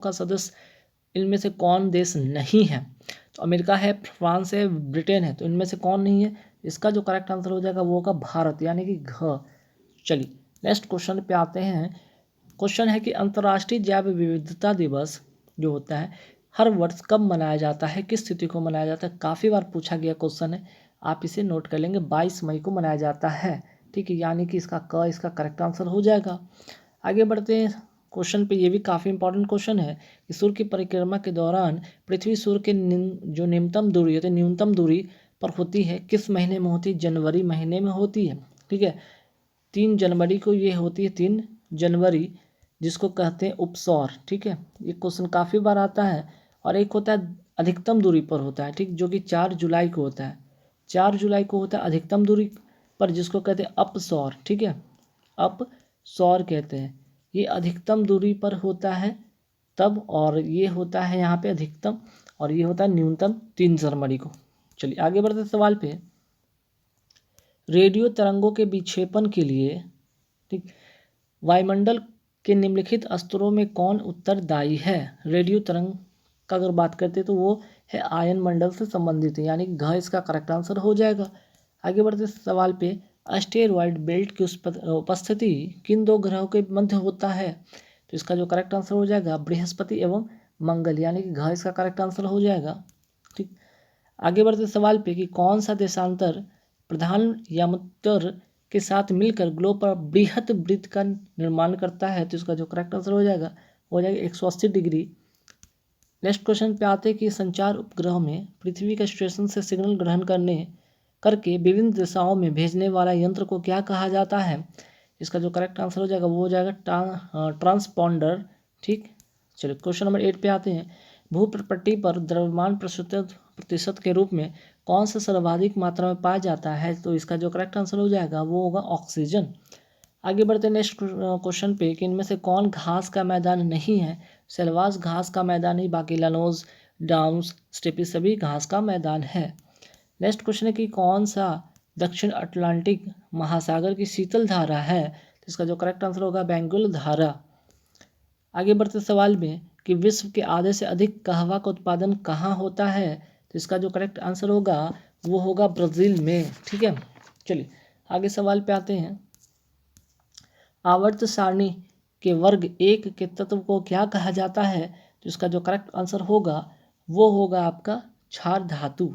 का सदस्य इनमें से कौन देश नहीं है? तो अमेरिका है, फ्रांस है, ब्रिटेन है। तो इनमें से कौन नहीं है? इसका जो करेक्ट आंसर हो जाएगा वो होगा भारत, यानी कि घ। चलिए नेक्स्ट क्वेश्चन पे आते हैं। क्वेश्चन है कि अंतर्राष्ट्रीय जैव विविधता दिवस जो होता है हर वर्ष कब मनाया जाता है, किस तिथि को मनाया जाता है? काफ़ी बार पूछा गया क्वेश्चन है, आप इसे नोट कर लेंगे। 22 मई को मनाया जाता है, ठीक है, यानी कि इसका करेक्ट आंसर हो जाएगा। आगे बढ़ते हैं क्वेश्चन पे। ये भी काफ़ी इंपॉर्टेंट क्वेश्चन है कि सूर्य की परिक्रमा के दौरान पृथ्वी सूर्य के जो न्यूनतम दूरी होती है, न्यूनतम दूरी पर होती है, किस महीने में होती है? जनवरी महीने में होती है, ठीक है। 3 जनवरी को ये होती है, 3 जनवरी, जिसको कहते हैं उपसौर, ठीक है। ये क्वेश्चन काफ़ी बार आता है। और एक होता है अधिकतम दूरी पर होता है, ठीक, जो कि 4 जुलाई को होता है। 4 जुलाई को होता है अधिकतम दूरी पर, जिसको कहते हैं अपसौर, ठीक है, अपसौर कहते हैं। ये अधिकतम दूरी पर होता है तब, और ये होता है यहाँ पे अधिकतम, और ये होता है न्यूनतम 3 जनवरी को। चलिए आगे बढ़ते सवाल पे। रेडियो तरंगों के विक्षेपण के लिए, ठीक, वायुमंडल के निम्नलिखित स्तरों में कौन उत्तरदायी है? रेडियो तरंग का अगर बात करते हैं तो वो है आयन मंडल से संबंधित है, यानी कि घ इसका करेक्ट आंसर हो जाएगा। आगे बढ़ते सवाल पे। एस्टेरॉयड बेल्ट की उपस्थिति किन 2 ग्रहों के मध्य होता है? तो इसका जो करेक्ट आंसर हो जाएगा बृहस्पति एवं मंगल, यानी कि घ इसका करेक्ट आंसर हो जाएगा, ठीक। आगे बढ़ते सवाल पे कि कौन सा देशांतर प्रधान यामात्तर के साथ मिलकर ग्लोब पर बृहत वृत्त का निर्माण करता है? तो इसका जो करेक्ट आंसर हो जाएगा 180 डिग्री। नेक्स्ट क्वेश्चन पे आते हैं कि संचार उपग्रह में पृथ्वी के स्टेशन से सिग्नल ग्रहण करके विभिन्न दिशाओं में भेजने वाला यंत्र को क्या कहा जाता है? इसका जो करेक्ट आंसर हो जाएगा वो हो जाएगा ट्रांसपॉन्डर, ठीक। चलिए क्वेश्चन नंबर 8 पे आते हैं। भूपटल पर द्रव्यमान प्रतिशत के रूप में कौन सा सर्वाधिक मात्रा में पाया जाता है? तो इसका जो करेक्ट आंसर हो जाएगा वो होगा ऑक्सीजन। आगे बढ़ते हैं नेक्स्ट क्वेश्चन पे कि इनमें से कौन घास का मैदान नहीं है? सेलवास घास का मैदान नहीं, बाकी लानोज, डाउन्स, स्टेपी सभी घास का मैदान है। नेक्स्ट क्वेश्चन है कि कौन सा दक्षिण अटलांटिक महासागर की शीतल धारा है? तो इसका जो करेक्ट आंसर होगा बेंगुल धारा। आगे बढ़ते सवाल में कि विश्व के आधे से अधिक कहवा का उत्पादन कहाँ होता है? तो इसका जो करेक्ट आंसर होगा वो होगा ब्राज़ील में, ठीक है। चलिए आगे सवाल पे आते हैं। आवर्त सारणी के वर्ग 1 के तत्व को क्या कहा जाता है? तो इसका जो करेक्ट आंसर होगा वो होगा आपका क्षार धातु।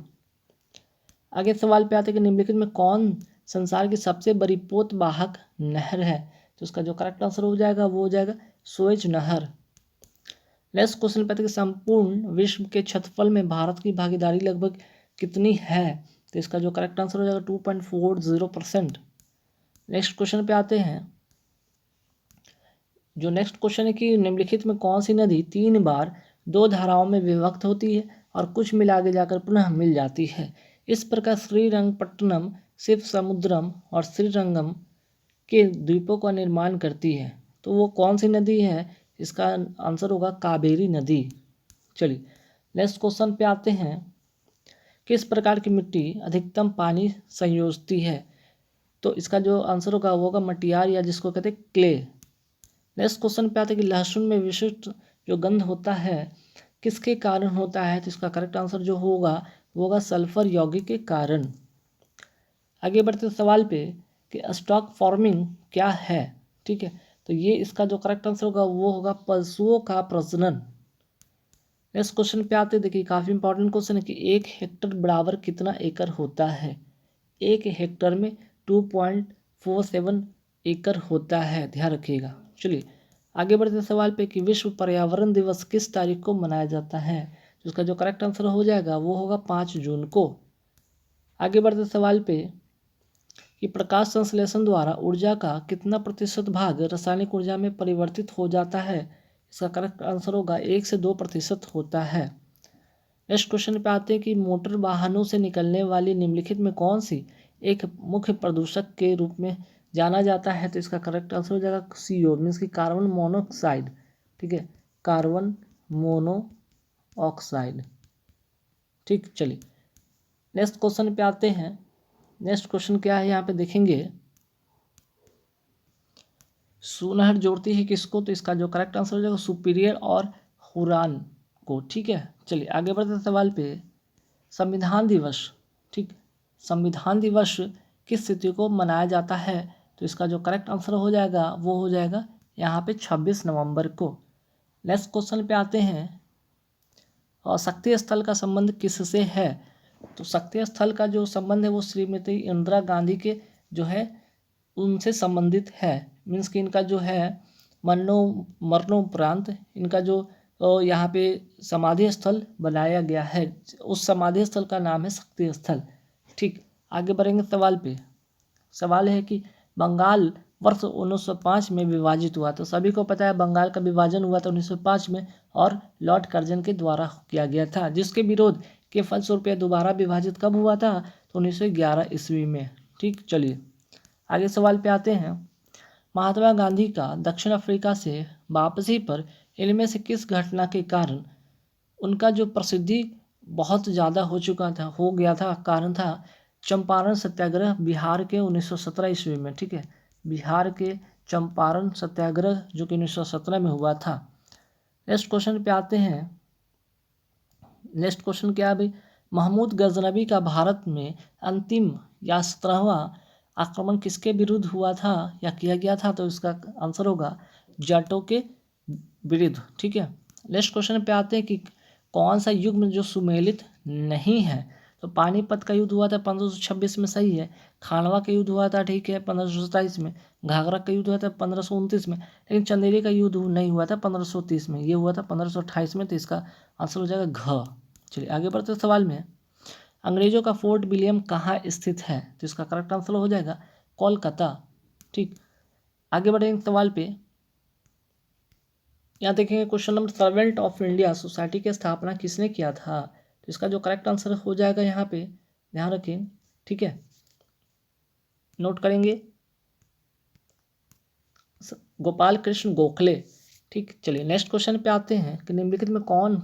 आगे सवाल पे आते हैं कि निम्नलिखित में कौन संसार की सबसे बड़ी पोतवाहक नहर है? तो इसका जो करेक्ट आंसर हो जाएगा वो हो जाएगा सुएज नहर। नेक्स्ट क्वेश्चन पे आते हैं कि संपूर्ण विश्व के क्षेत्रफल में भारत की भागीदारी लगभग कितनी है? तो इसका जो करेक्ट आंसर हो जाएगा 2.40%। नेक्स्ट क्वेश्चन पे आते हैं। जो नेक्स्ट क्वेश्चन है कि निम्नलिखित में कौन सी नदी 3 बार 2 धाराओं में विभक्त होती है और कुछ मिल आगे जाकर पुनः मिल जाती है? इस प्रकार श्रीरंगपट्टनम, शिव समुद्रम और श्रीरंगम के द्वीपों का निर्माण करती है। तो वो कौन सी नदी है? इसका आंसर होगा कावेरी नदी। चलिए नेक्स्ट क्वेश्चन पे आते हैं। किस प्रकार की मिट्टी अधिकतम पानी संयोजती है? तो इसका जो आंसर होगा वो होगा मटियार, या जिसको कहते हैं क्ले। नेक्स्ट क्वेश्चन पे आते हैं कि लहसुन में विशिष्ट जो गंध होता है किसके कारण होता है? तो इसका करेक्ट आंसर जो होगा वो होगा सल्फर यौगिक के कारण। आगे बढ़ते सवाल पे कि स्टॉक फार्मिंग क्या है, ठीक है। तो ये इसका जो करेक्ट आंसर होगा वो होगा पशुओं का प्रजनन। नेक्स्ट क्वेश्चन पे आते देखिए, काफ़ी इंपॉर्टेंट क्वेश्चन है कि 1 हेक्टर बराबर कितना एकड़ होता है? 1 हेक्टर में 2.47 एकड़ होता है, ध्यान रखिएगा। चलिए आगे बढ़ते सवाल पे कि विश्व पर्यावरण दिवस किस तारीख को मनाया जाता है? तो उसका जो करेक्ट आंसर हो जाएगा वो होगा 5 जून को। आगे बढ़ते सवाल पे कि प्रकाश संश्लेषण द्वारा ऊर्जा का कितना प्रतिशत भाग रासायनिक ऊर्जा में परिवर्तित हो जाता है? इसका करेक्ट आंसर होगा 1 से 2% होता है। नेक्स्ट क्वेश्चन पे आते हैं कि मोटर वाहनों से निकलने वाली निम्नलिखित में कौन सी एक मुख्य प्रदूषक के रूप में जाना जाता है? तो इसका करेक्ट आंसर हो जाएगा CO, मीन्स की कार्बन मोनोऑक्साइड, ठीक है, कार्बन मोनोऑक्साइड, ठीक। चलिए नेक्स्ट क्वेश्चन पे आते हैं। नेक्स्ट क्वेश्चन क्या है यहाँ पे देखेंगे। सुनहर जोड़ती है किसको? तो इसका जो करेक्ट आंसर हो जाएगा सुपीरियर और हुरान को। ठीक है, चलिए आगे बढ़ते हैं सवाल पे। संविधान दिवस, ठीक, संविधान दिवस किस तिथि को मनाया जाता है? तो इसका जो करेक्ट आंसर हो जाएगा वो हो जाएगा यहाँ पे 26 नवंबर को। नेक्स्ट क्वेश्चन पे आते हैं। और शक्ति स्थल का संबंध किससे है? तो शक्ति स्थल का जो संबंध है वो श्रीमती इंदिरा गांधी के जो है उनसे संबंधित है। मीन्स कि इनका जो है मरणोपरांत इनका जो यहाँ पे समाधि स्थल बनाया गया है, उस समाधि स्थल का नाम है शक्ति स्थल। ठीक, आगे बढ़ेंगे सवाल पे। सवाल है कि बंगाल वर्ष 1905 में विभाजित हुआ। तो सभी को पता है बंगाल का विभाजन हुआ था 1905 में और लॉर्ड कर्जन के द्वारा किया गया था, जिसके विरोध के फलस्वरूप दोबारा विभाजित कब हुआ था? तो 1911 ईस्वी में। ठीक, चलिए आगे सवाल पे आते हैं। महात्मा गांधी का दक्षिण अफ्रीका से वापसी पर इनमें से किस घटना के कारण उनका जो प्रसिद्धि बहुत ज़्यादा हो गया था? कारण था चंपारण सत्याग्रह बिहार के 1917 ईस्वी में। ठीक है, बिहार के चंपारण सत्याग्रह जो कि 1917 में हुआ था। नेक्स्ट क्वेश्चन पे आते हैं। नेक्स्ट क्वेश्चन क्या है भाई? महमूद गजनबी का भारत में अंतिम या 17वां आक्रमण किसके विरुद्ध हुआ था या किया गया था? तो इसका आंसर होगा जाटों के विरुद्ध। ठीक है, नेक्स्ट क्वेश्चन पे आते हैं कि कौन सा युग जो सुमेलित नहीं है? तो पानीपत का युद्ध हुआ था 1526 में, सही है। खानवा का युद्ध हुआ था, ठीक है, 1527 में। घाघरा का युद्ध हुआ था 1529 में। लेकिन चंदेरी का युद्ध नहीं हुआ था 1530 में, ये हुआ था 1528 में। तो इसका आंसर हो जाएगा घ। चलिए आगे बढ़ते हैं सवाल में। अंग्रेजों का फोर्ट विलियम कहाँ स्थित है? तो इसका करेक्ट आंसर हो जाएगा कोलकाता। ठीक, आगे बढ़ेंगे सवाल पे। यहाँ देखेंगे question number. Servant of India society की स्थापना किसने किया था? तो इसका जो करेक्ट आंसर हो जाएगा यहाँ पे, ध्यान रखें, ठीक है, नोट करेंगे, गोपाल कृष्ण गोखले। ठीक, चलिए नेक्स्ट क्वेश्चन पे आते हैं कि निम्नलिखित में कौन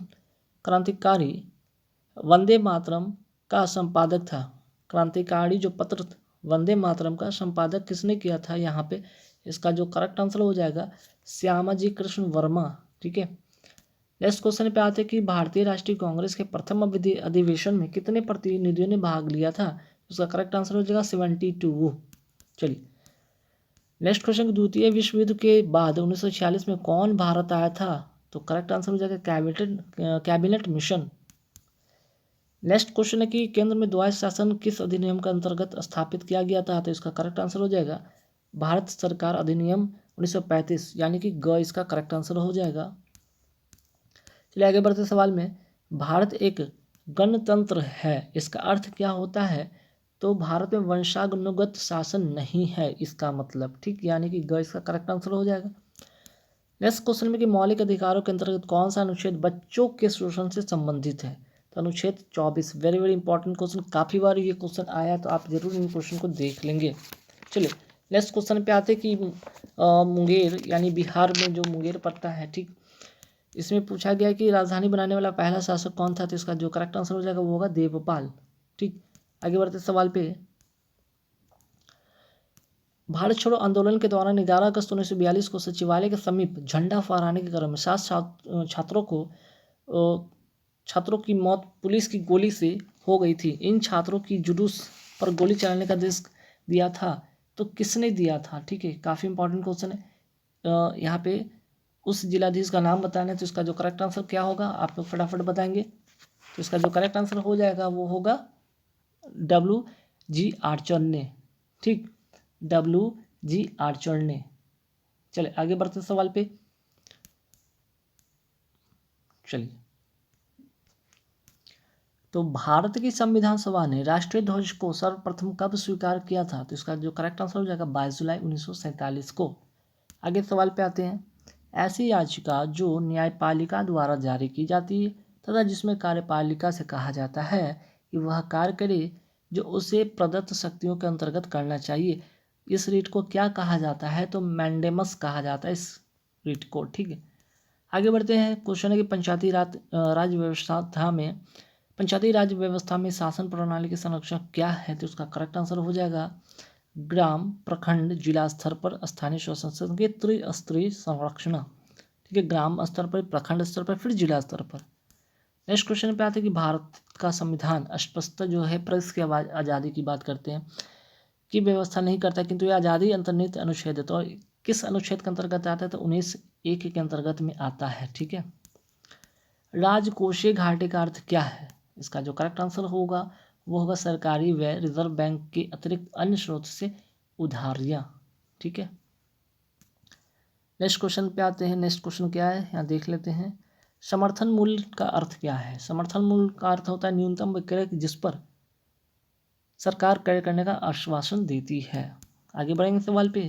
क्रांतिकारी वंदे मातरम का संपादक था? क्रांतिकारी जो पत्र वंदे मातरम का संपादक किसने किया था यहाँ पे? इसका जो करेक्ट आंसर हो जाएगा श्यामाजी कृष्ण वर्मा। ठीक है, नेक्स्ट क्वेश्चन पे आते हैं कि भारतीय राष्ट्रीय कांग्रेस के प्रथम अधिवेशन में कितने प्रतिनिधियों ने भाग लिया था? उसका करेक्ट आंसर हो जाएगा 72। चलिए नेक्स्ट क्वेश्चन, द्वितीय विश्व युद्ध के बाद 1946 में कौन भारत आया था? तो करेक्ट आंसर हो जाएगा कैबिनेट मिशन। नेक्स्ट क्वेश्चन है कि केंद्र में द्वैध शासन किस अधिनियम के अंतर्गत स्थापित किया गया था? तो इसका करेक्ट आंसर हो जाएगा भारत सरकार अधिनियम 1935, यानी कि ग इसका करेक्ट आंसर हो जाएगा। चलिए आगे बढ़ते सवाल में। भारत एक गणतंत्र है, इसका अर्थ क्या होता है? तो भारत में वंशानुगत शासन नहीं है इसका मतलब। ठीक, यानी कि ग इसका करेक्ट आंसर हो जाएगा। नेक्स्ट क्वेश्चन में कि मौलिक अधिकारों के अंतर्गत कौन सा अनुच्छेद बच्चों के शोषण से संबंधित है? तो अनुच्छेद 24। वेरी वेरी इंपॉर्टेंट क्वेश्चन, काफ़ी बार ये क्वेश्चन आया तो आप जरूर इन क्वेश्चन को देख लेंगे। चलिए नेक्स्ट क्वेश्चन पे आते कि मुंगेर यानी बिहार में जो मुंगेर पड़ता है, ठीक, इसमें पूछा गया कि राजधानी बनाने वाला पहला शासक कौन था? तो इसका जो करेक्ट आंसर हो जाएगा वो होगा देवपाल। ठीक, आगे बढ़ते सवाल पे। भारत छोड़ो आंदोलन के दौरान 11 अगस्त 1942 को सचिवालय के समीप झंडा फहराने के क्रम में 7 छात्रों की मौत पुलिस की गोली से हो गई थी। इन छात्रों की जुलूस पर गोली चलाने का आदेश दिया था तो किसने दिया था? ठीक है, काफ़ी इंपॉर्टेंट क्वेश्चन है। यहाँ पे उस जिलाधीश का नाम बताना है। तो इसका जो करेक्ट आंसर क्या होगा आप लोग फटाफट बताएंगे। तो इसका जो करेक्ट आंसर हो जाएगा वो होगा WG आर्चर ने। ठीक, WG आर्चर ने। चलिए आगे बढ़ते सवाल पे। चलिए, तो भारत की संविधान सभा ने राष्ट्रीय ध्वज को सर्वप्रथम कब स्वीकार किया था? तो इसका जो करेक्ट आंसर हो जाएगा 22 जुलाई 1947 को। आगे सवाल पे आते हैं। ऐसी याचिका जो न्यायपालिका द्वारा जारी की जाती है तथा जिसमें कार्यपालिका से कहा जाता है कि वह कार्य करे जो उसे प्रदत्त शक्तियों के अंतर्गत करना चाहिए, इस रीट को क्या कहा जाता है? तो मैंडेमस कहा जाता है इस रीट को। ठीक है, आगे बढ़ते हैं। क्वेश्चन है कि पंचायती राज व्यवस्था में शासन प्रणाली के संरक्षण क्या है? तो उसका करेक्ट आंसर हो जाएगा ग्राम, प्रखंड, जिला स्तर पर स्थानीय स्वशासन के त्रिस्तरीय संरचना। ठीक है, ग्राम स्तर पर, प्रखंड स्तर पर, फिर जिला स्तर पर। नेक्स्ट क्वेश्चन पे आते हैं कि भारत का संविधान स्पष्टतः जो है प्रेस की आज़ादी की बात करते हैं की व्यवस्था नहीं करता, किंतु ये आज़ादी अंतर्निहित अनुच्छेद है। तो किस अनुच्छेद के अंतर्गत आता है? तो 19(1) के अंतर्गत में आता है। ठीक है, राजकोषीय घाटे का अर्थ क्या है? इसका जो करेक्ट आंसर होगा वो होगा सरकारी व्यय, रिजर्व बैंक के अतिरिक्त अन्य स्रोत से उधारियाँ। ठीक है, नेक्स्ट क्वेश्चन पे आते हैं। नेक्स्ट क्वेश्चन क्या है यहाँ देख लेते हैं। समर्थन मूल्य का अर्थ क्या है? समर्थन मूल्य का अर्थ होता है न्यूनतम विक्रय जिस पर सरकार क्रय करने का आश्वासन देती है। आगे बढ़ेंगे सवाल पे।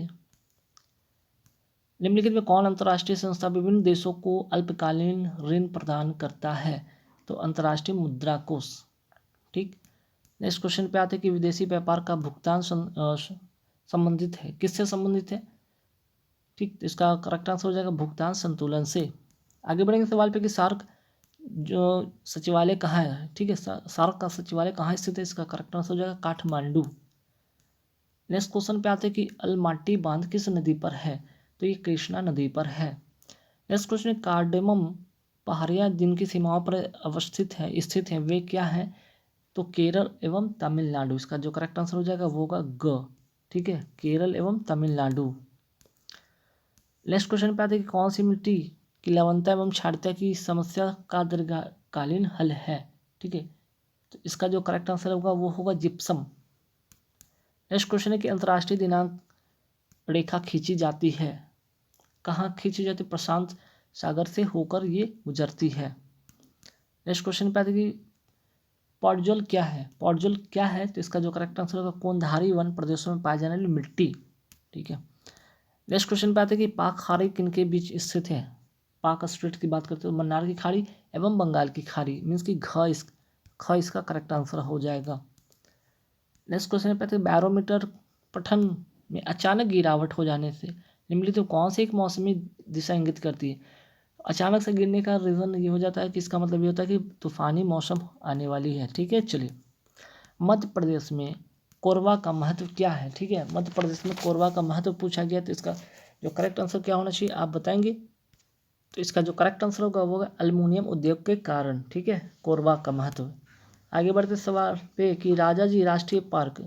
निम्नलिखित में कौन अंतर्राष्ट्रीय संस्था विभिन्न देशों को अल्पकालीन ऋण प्रदान करता है? तो अंतर्राष्ट्रीय मुद्रा कोष। ठीक, नेक्स्ट क्वेश्चन पे आते हैं कि विदेशी व्यापार का भुगतान संबंधित है, किससे संबंधित है? ठीक, तो इसका करेक्ट आंसर हो जाएगा भुगतान संतुलन से। आगे बढ़ेंगे सवाल पे कि सार्क जो सचिवालय कहाँ है? ठीक है, सार्क का सचिवालय कहाँ स्थित है? इसका करेक्ट आंसर हो जाएगा काठमांडू। नेक्स्ट क्वेश्चन पे आते हैं कि अलमाटी बांध किस नदी पर है? तो ये कृष्णा नदी पर है। नेक्स्ट क्वेश्चन, कार्डेमम पहाड़ियाँ जिनकी सीमाओं पर अवस्थित है स्थित है वे क्या है? तो केरल एवं तमिलनाडु। इसका जो करेक्ट आंसर हो जाएगा वो होगा ग। ठीक है, केरल एवं तमिलनाडु। नेक्स्ट क्वेश्चन पे आते हैं कि कौन सी मिट्टी की लवणता एवं क्षारता की समस्या का दीर्घकालीन हल है? ठीक है, तो इसका जो करेक्ट आंसर होगा वो होगा जिप्सम। नेक्स्ट क्वेश्चन है कि अंतर्राष्ट्रीय दिनांक रेखा खींची जाती है, कहाँ खींची जाती है? प्रशांत सागर से होकर ये गुजरती है। नेक्स्ट क्वेश्चन पे आते हैं कि पॉडजोल क्या है? पॉडजोल क्या है? तो इसका जो करेक्ट आंसर होगा कोनधारी वन प्रदेशों में पाई जाने वाली मिट्टी। ठीक है, नेक्स्ट क्वेश्चन पे आते हैं कि पाक खाड़ी किनके बीच स्थित है? पाक स्ट्रेट की बात करते हैं, मन्नार की खाड़ी एवं बंगाल की खाड़ी, मीन्स कि ख इसका करेक्ट आंसर हो जाएगा। नेक्स्ट क्वेश्चन पे आते हैं बैरोमीटर पठन में अचानक गिरावट हो जाने से निम्नलिखित तो कौन सी एक मौसमी दिशा इंगित करती है? अचानक से गिरने का रीज़न ये हो जाता है कि इसका मतलब ये होता है कि तूफानी मौसम आने वाली है। ठीक है, चलिए मध्य प्रदेश में कोरबा का महत्व क्या है? ठीक है, मध्य प्रदेश में कोरबा का महत्व पूछा गया, तो इसका जो करेक्ट आंसर क्या होना चाहिए आप बताएंगे? तो इसका जो करेक्ट आंसर होगा वो होगा एल्युमिनियम उद्योग के कारण। ठीक है, कोरबा का महत्व। आगे बढ़ते सवाल पे कि राजाजी राष्ट्रीय पार्क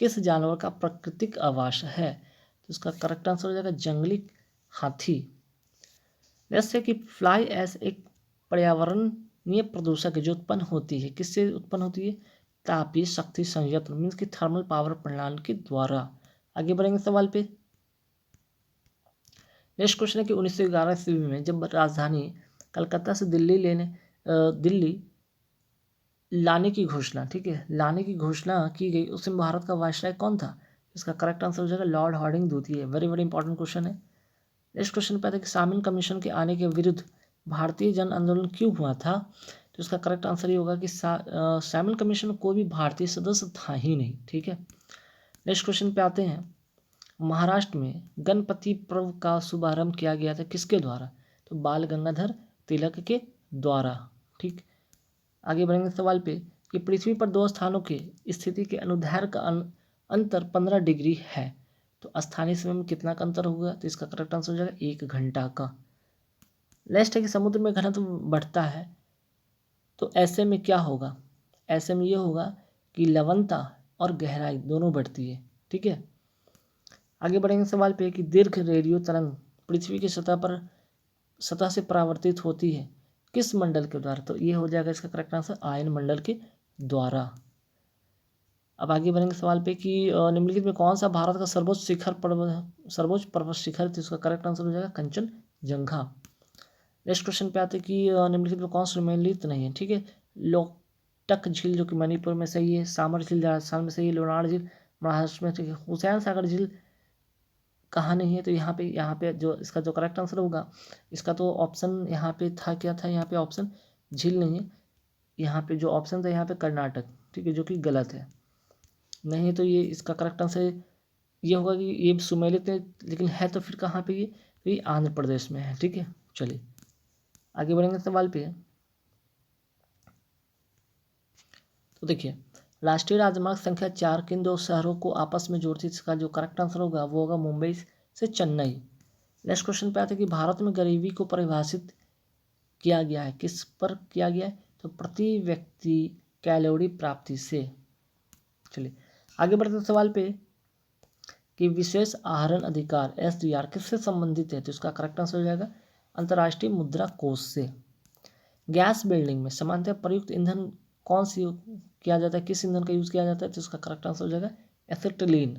किस जानवर का प्राकृतिक आवास है? तो इसका करेक्ट आंसर हो जाएगा जंगली हाथी। जैसे कि फ्लाई ऐश एक पर्यावरणीय प्रदूषक है जो उत्पन्न होती है, किससे उत्पन्न होती है? तापीय शक्ति संयंत्र, मीन्स की थर्मल पावर प्रणाली के द्वारा। आगे बढ़ेंगे सवाल पे। नेक्स्ट क्वेश्चन है कि 1911 ईस्वी में जब राजधानी कलकत्ता से दिल्ली लाने की घोषणा, ठीक है, लाने की घोषणा की गई उस समय भारत का वायसराय कौन था? इसका करेक्ट आंसर हो जाएगा लॉर्ड हार्डिंग द्वितीय। वेरी वेरी इंपॉर्टेंट क्वेश्चन है। नेक्स्ट क्वेश्चन पे आता है कि सामिन कमीशन के आने के विरुद्ध भारतीय जन आंदोलन क्यों हुआ था? तो इसका करेक्ट आंसर ये होगा कि सामिन कमीशन कोई भी भारतीय सदस्य था ही नहीं। ठीक है, नेक्स्ट क्वेश्चन पे आते हैं। महाराष्ट्र में गणपति पर्व का शुभारंभ किया गया था किसके द्वारा? तो बाल गंगाधर तिलक के द्वारा। ठीक, आगे बढ़ेंगे सवाल पे कि पृथ्वी पर दो स्थानों के स्थिति के अनुदैर्ध्य का अंतर 15 डिग्री है, तो स्थानीय समय में कितना का अंतर होगा? तो इसका करेक्ट आंसर हो जाएगा 1 घंटा का। नेक्स्ट है कि समुद्र में घनत्व बढ़ता है तो ऐसे में क्या होगा? ऐसे में ये होगा कि लवणता और गहराई दोनों बढ़ती है। ठीक है, आगे बढ़ेंगे सवाल पे कि दीर्घ रेडियो तरंग पृथ्वी की सतह से परावर्तित होती है किस मंडल के द्वारा? तो ये हो जाएगा इसका करेक्ट आंसर आयन मंडल के द्वारा। अब आगे बढ़ेंगे सवाल पे कि निम्नलिखित में कौन सा भारत का सर्वोच्च पर्वत शिखर? तो इसका करेक्ट आंसर हो जाएगा कंचनजंगा। नेक्स्ट क्वेश्चन पे आते हैं कि निम्नलिखित में कौन सम्मिलित नहीं है? ठीक है, लोकटक झील जो कि मणिपुर में सही है, सामर झील राजस्थान में सही है, लोनार झील महाराष्ट्र में, ठीक है, हुसैन सागर झील कहाँ नहीं है? तो यहाँ पे जो इसका जो करेक्ट आंसर होगा इसका तो ऑप्शन यहाँ पे था, क्या था यहाँ पे ऑप्शन? झील नहीं है, यहाँ पे जो ऑप्शन था यहाँ पे कर्नाटक, ठीक है, जो कि गलत है। नहीं तो ये इसका करेक्ट आंसर ये होगा कि ये सुमेलित है, लेकिन है तो फिर कहाँ पे ये? तो ये आंध्र प्रदेश में है। ठीक है, चलिए आगे बढ़ेंगे सवाल पे। तो देखिए राष्ट्रीय राजमार्ग संख्या 4 किन दो शहरों को आपस में जोड़ती है? इसका जो करेक्ट आंसर होगा वो होगा मुंबई से चेन्नई। नेक्स्ट क्वेश्चन पे आते हैं कि भारत में गरीबी को परिभाषित किया गया है, किस पर किया गया है, तो प्रति व्यक्ति कैलोरी प्राप्ति से। चलिए आगे बढ़ते हैं सवाल पे कि विशेष आहरण अधिकार SDR किससे संबंधित है, तो इसका करेक्ट आंसर हो जाएगा अंतर्राष्ट्रीय मुद्रा कोष से। गैस बिल्डिंग में सामान्यतः प्रयुक्त ईंधन कौन सी किया जाता है, किस ईंधन का यूज़ किया जाता है, तो इसका करेक्ट आंसर हो जाएगा एसिटिलीन।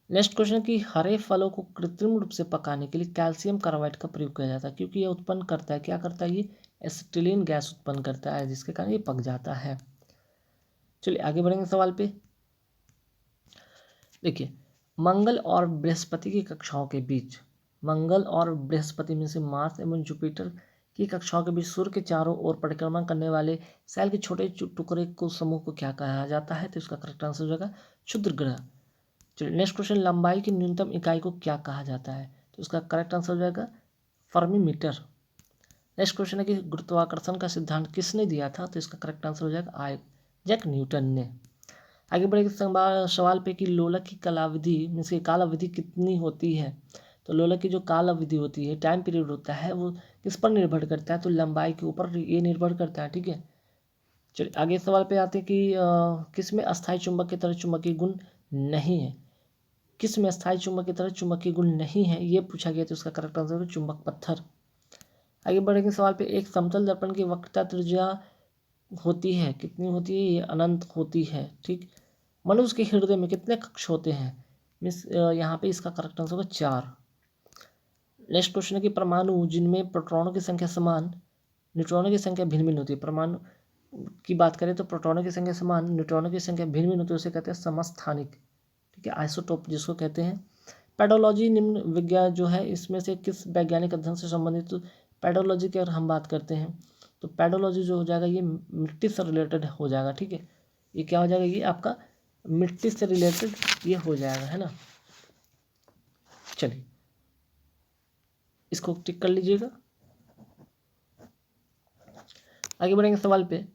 नेक्स्ट क्वेश्चन कि हरे फलों को कृत्रिम रूप से पकाने के लिए कैल्शियम कार्बाइड का प्रयोग किया जाता है, क्योंकि यह उत्पन्न करता है, क्या करता है, ये एसिटिलीन गैस उत्पन्न करता है, जिसके कारण ये पक जाता है। चलिए आगे बढ़ेंगे सवाल पे। देखिए मंगल और बृहस्पति की कक्षाओं के बीच, मंगल और बृहस्पति में से मार्स एवं जुपिटर की कक्षाओं के बीच सूर्य के चारों ओर परिक्रमा करने वाले सेल के छोटे टुकड़े को समूह को क्या कहा जाता है, तो इसका करेक्ट आंसर हो जाएगा क्षुद्र ग्रह। चलिए नेक्स्ट क्वेश्चन लंबाई की न्यूनतम इकाई को क्या कहा जाता है, तो इसका करेक्ट आंसर हो जाएगा फर्मीमीटर। नेक्स्ट क्वेश्चन है कि गुरुत्वाकर्षण का सिद्धांत किसने दिया था, तो इसका करेक्ट आंसर हो जाएगा आइजैक न्यूटन ने। आगे बढ़ेंगे सवाल पे कि लोलक की कालावधि मीन्स की काल अवधि कितनी होती है, तो लोलक की जो काल अवधि होती है, टाइम पीरियड होता है, वो किस पर निर्भर करता है, तो लंबाई के ऊपर ये निर्भर करता है। ठीक है, चलिए आगे सवाल पे आते हैं कि किस में अस्थायी चुंबक की तरह चुंबकीय गुण नहीं है, किस में अस्थायी चुंबक की तरह चुंबकीय गुण नहीं है, ये पूछा गया, तो उसका करेक्ट आंसर है चुंबक पत्थर। आगे बढ़ेंगे सवाल पे एक समतल दर्पण की वक्रता त्रिज्या होती है, कितनी होती है, ये अनंत होती है। ठीक, मनुष्य के हृदय में कितने कक्ष होते हैं, मीन्स यहाँ पे इसका करेक्ट आंसर होगा 4। नेक्स्ट क्वेश्चन है कि परमाणु जिनमें प्रोटॉनों की संख्या समान न्यूट्रॉनों की संख्या भिन्न भिन्न होती है, परमाणु की बात करें तो प्रोटॉनों की संख्या समान न्यूट्रॉनों की संख्या भिन्न भिन्न होती है, उसे कहते हैं समस्थानिक। ठीक है, आइसोटोप जिसको कहते हैं। पेडोलॉजी निम्न विज्ञान जो है इसमें से किस वैज्ञानिक अध्ययन से संबंधित, तो पेडोलॉजी की अगर हम बात करते हैं तो पेडोलॉजी जो हो जाएगा ये मिट्टी से रिलेटेड हो जाएगा। ठीक है, ये क्या हो जाएगा, ये आपका मिट्टी से रिलेटेड ये हो जाएगा, है ना। चलिए इसको टिक कर लीजिएगा। आगे बढ़ेंगे सवाल पे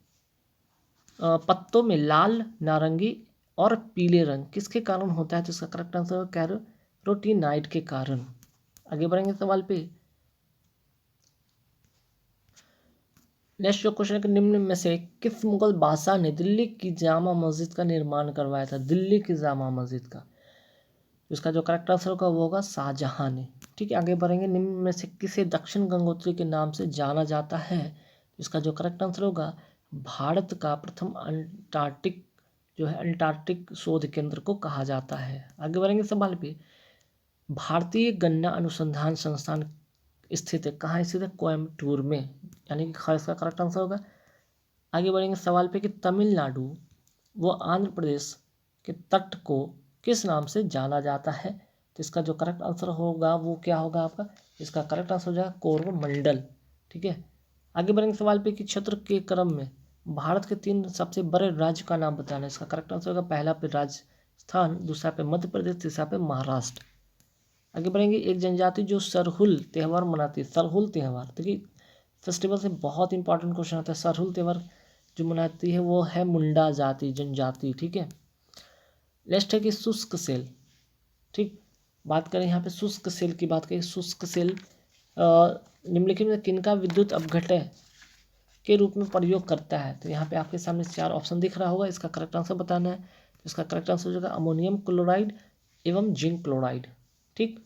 पत्तों में लाल, नारंगी और पीले रंग किसके कारण होता है, तो इसका करेक्ट आंसर है कैरोटीनाइड के कारण। आगे बढ़ेंगे सवाल पे। नेक्स्ट जो क्वेश्चन है कि निम्न में से किस मुगल बादशाह ने दिल्ली की जामा मस्जिद का निर्माण करवाया था, दिल्ली की जामा मस्जिद का, इसका जो करेक्ट आंसर होगा वो होगा शाहजहां ने। ठीक है, आगे बढ़ेंगे निम्न में से किसे दक्षिण गंगोत्री के नाम से जाना जाता है, इसका जो करेक्ट आंसर होगा भारत का प्रथम अंटार्कटिक जो है अंटार्कटिक शोध केंद्र को कहा जाता है। आगे बढ़ेंगे सवाल पे भारतीय गन्ना अनुसंधान संस्थान स्थित है, कहाँ स्थित है, कोयम्बटूर में, यानी कि इसका करेक्ट आंसर होगा। आगे बढ़ेंगे सवाल पे कि तमिलनाडु व आंध्र प्रदेश के तट को किस नाम से जाना जाता है, तो इसका जो करेक्ट आंसर होगा वो क्या होगा आपका, इसका करेक्ट आंसर हो जाएगा कोरोमंडल। ठीक है, आगे बढ़ेंगे सवाल पे कि क्षेत्र के क्रम में भारत के 3 सबसे बड़े राज्य का नाम बताना, इसका करेक्ट आंसर होगा पहला पे राजस्थान, दूसरा पे मध्य प्रदेश, तीसरा पे महाराष्ट्र। आगे बढ़ेंगे एक जनजाति जो सरहुल त्यौहार मनाती है, सरहुल त्यौहार, देखिए फेस्टिवल से बहुत इंपॉर्टेंट क्वेश्चन आता है। सरहुल त्यौहार जो मनाती है वो है मुंडा जाति जनजाति। ठीक है, नेक्स्ट है कि शुष्क सेल। ठीक, बात करें यहाँ पे शुष्क सेल की बात करें, शुष्क सेल निम्नलिखित में किनका विद्युत अपघटय के रूप में प्रयोग करता है, तो यहाँ पे आपके सामने 4 ऑप्शन दिख रहा होगा, इसका करेक्ट आंसर बताना है। तो इसका करेक्ट आंसर हो जाएगा अमोनियम क्लोराइड एवं जिंक क्लोराइड। ठीक,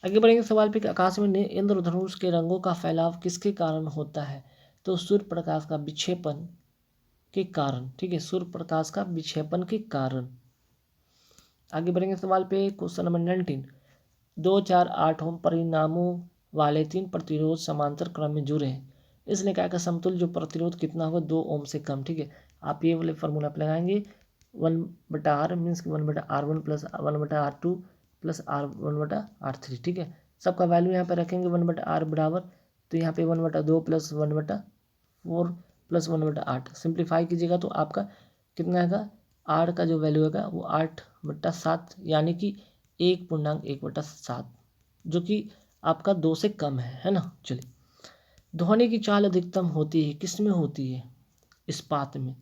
आगे बढ़ेंगे सवाल पे कि आकाश में इंद्रधनुष के रंगों का फैलाव किसके कारण होता है, तो सूर्य प्रकाश का विक्षेपण के कारण। ठीक है, सूर्य प्रकाश का विक्षेपण के कारण। आगे बढ़ेंगे सवाल पे क्वेश्चन नंबर 19 2, 4, 8 ओम परिणामों वाले 3 प्रतिरोध समांतर क्रम में जुड़े हैं, इस निकाय का समतुल्य जो प्रतिरोध कितना होगा, 2 ओम से कम। ठीक है, आप ये वाले फॉर्मूला आप लगाएंगे 1/r means 1/r1 plus 1/r2 plus R1/r3। ठीक है, सबका वैल्यू यहाँ पे रखेंगे 1/r बराबर, तो यहाँ पे 1/2 प्लस 1/4 प्लस 1/8 सिंप्लीफाई कीजिएगा तो आपका कितना आएगा, आर का जो वैल्यू होगा वो 8/7 यानी कि 1.1/7 जो कि आपका 2 से कम है ना। चलिए ध्वनि की चाल अधिकतम होती है किस में होती है, इस्पात में।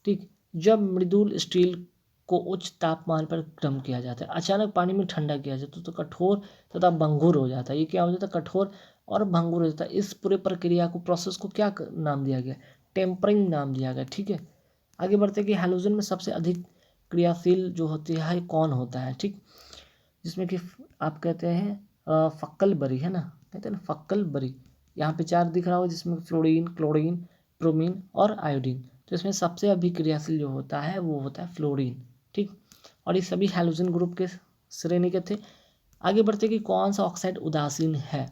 ठीक, जब मृदुल स्टील को उच्च तापमान पर गर्म किया जाता है। अचानक पानी में ठंडा किया जाता है तो कठोर तथा भंगुर हो जाता है। ये क्या हो जाता है? कठोर और भंगुर हो जाता है। इस पूरे प्रक्रिया को, प्रोसेस को क्या नाम दिया गया? टेम्परिंग नाम दिया गया। ठीक है, आगे बढ़ते हैं कि हैलोजन में सबसे अधिक क्रियाशील जो होती है कौन होता है? ठीक, जिसमें कि आप कहते हैं फक्कल बरी, है ना, कहते हैं ना फक्कल बरी। यहाँ पे 4 दिख रहा होगा, जिसमें फ्लोरीन, क्लोरीन, ब्रोमीन और आयोडीन। तो इसमें सबसे अभिक्रियाशील जो होता है वो होता है फ्लोरीन। ठीक, और ये सभी हैलोजन ग्रुप के श्रेणी के थे। आगे बढ़ते कि कौन सा ऑक्साइड उदासीन है?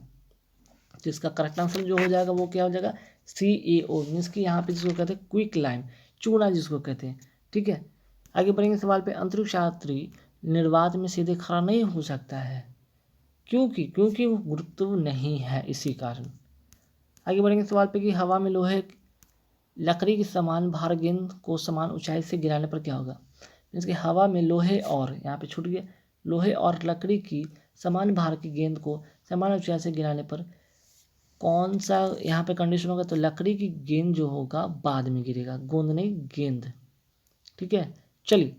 तो इसका करेक्ट आंसर जो हो जाएगा वो क्या हो जाएगा? CaO, मीन्स कि यहाँ पे जिसको कहते हैं क्विक लाइम, चूना जिसको कहते हैं। ठीक है, आगे बढ़ेंगे सवाल पे। अंतरिक्ष यात्री निर्वात में सीधे खड़ा नहीं हो सकता है, क्योंकि वो गुरुत्व नहीं है, इसी कारण। आगे बढ़ेंगे सवाल पे कि हवा में लोहे लकड़ी की समान भार गेंद को समान ऊंचाई से गिराने पर क्या होगा? मीन्स कि हवा में लोहे और, यहाँ पे छूट गया, लोहे और लकड़ी की समान भार की गेंद को समान ऊंचाई से गिराने पर कौन सा यहाँ पे कंडीशन होगा? तो लकड़ी की गेंद जो होगा बाद में गिरेगा, गोंद नहीं, गेंद। ठीक है, चलिए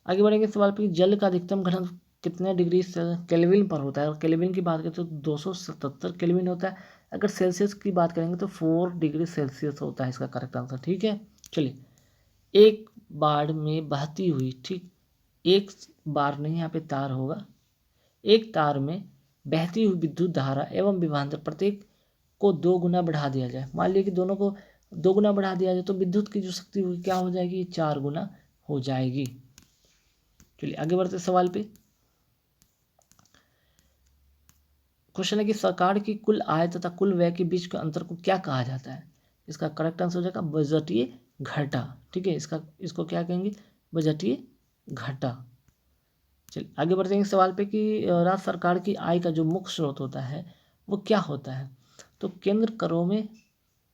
आगे बढ़ेंगे सवाल पे। जल का अधिकतम घनत्व कितने डिग्री केल्विन पर होता है? और केल्विन की बात करें तो 277 केल्विन होता है। अगर सेल्सियस की बात करेंगे तो 4 डिग्री सेल्सियस होता है इसका करेक्ट आंसर। ठीक है, चलिए। एक बार में बहती हुई, ठीक, एक बार नहीं, यहाँ पे तार होगा। एक तार में बहती हुई विद्युत धारा एवं विभवांतर प्रत्येक को 2 गुना बढ़ा दिया जाए। मान लिया कि दोनों को 2 गुना बढ़ा दिया जाए तो विद्युत की जो शक्ति होगी क्या हो जाएगी? 4 गुना हो जाएगी। चलिए आगे बढ़ते सवाल पे। क्वेश्चन है कि सरकार की कुल आय तथा कुल व्यय के बीच के अंतर को क्या कहा जाता है? इसका करेक्ट आंसर हो जाएगा बजटीय घाटा। ठीक है, इसको क्या कहेंगे? बजटीय घाटा। चलिए आगे बढ़ते हैं सवाल पे कि राज्य सरकार की आय का जो मुख्य स्रोत होता है वो क्या होता है? तो केंद्र करों में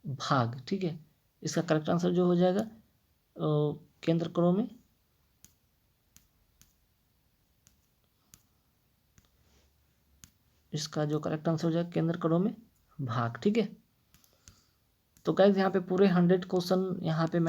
भाग। ठीक है, इसका करेक्ट आंसर जो हो जाएगा केंद्र करों में, इसका जो करेक्ट आंसर हो जाएगा केंद्र करों में भाग। ठीक है, तो गाइस यहाँ पे पूरे 100 क्वेश्चन यहाँ पे